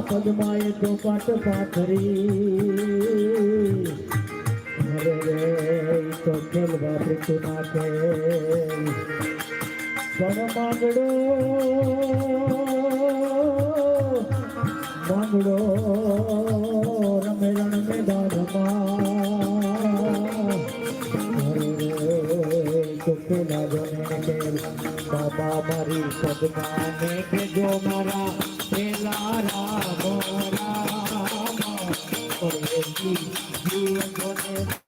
પદમાએ તો પાટ પાથરી હવે રે તો ખેલવા પ્રીતુ નાખે પણ માંગડો રમે રણ મેદાનમાં તો ખેલા જને બાબા મારી પદમાને કે જો મારા પેલા રામ જીવન છે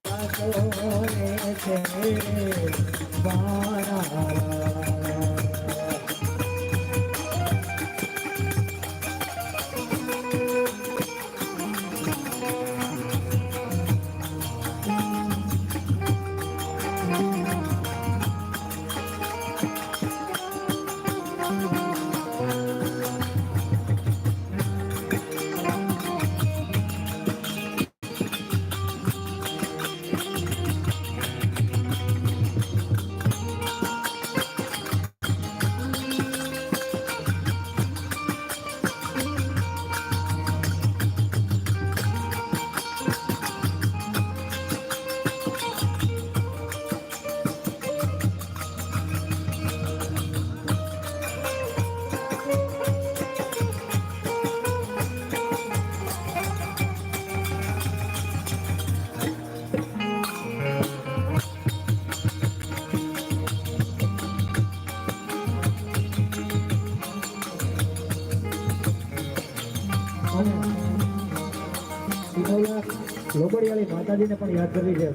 લોબડિયાળી માતાજીને પણ યાદ કરવી છે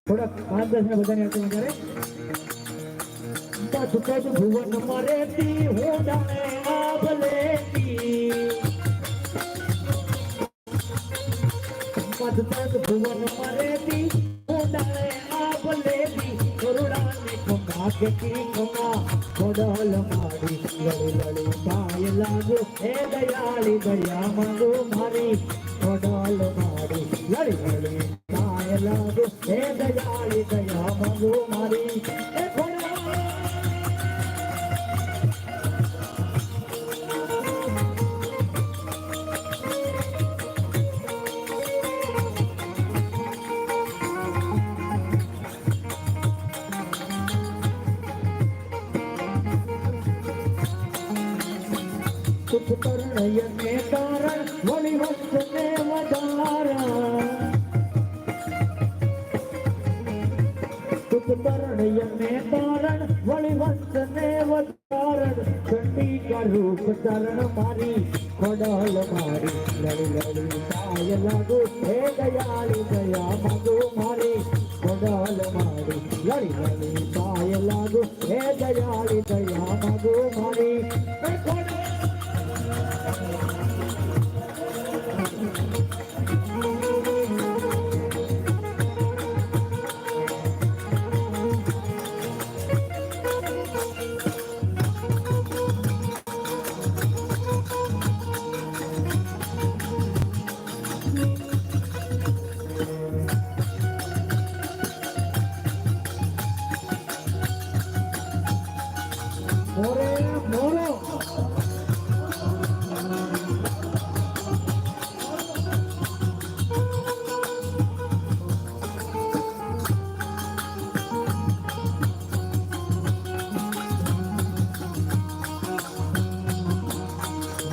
થોડાક 5-10 ને બધાને યાદ કરે ભુવન મરેતી હું જાણે આભલેતી ભુવન મરેતી હું જાણે આભલેતી કરુણાને ખમા કેતી ખમા કોડલ મારી લડી લડી પાય લાગો હે દયાળી દયા માંગો મારી કોડલ મારી લડી લડી પાય લાગો હે દયાળી દયા માંગો મારી કરુણયને તારણ વળી વંશને વધારા કરુણયને તારણ વળી વંશને વધારણ ચંડિકા રૂપ ચરણ મારી ખોડલ મારી લડી લડી પાય લાગો હે દયાળી દયા માંગો મારી ખોડલ મારી લડી લડી પાય લાગો હે દયાળી દયા માંગો મારી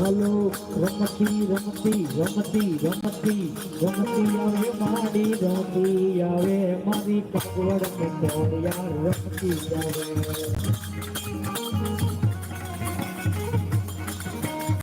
હલો રમતી રમતી રમતી રમતી રમતી આવે મારી રમતી આવે મારી કાગવડ યાર રમતી આવે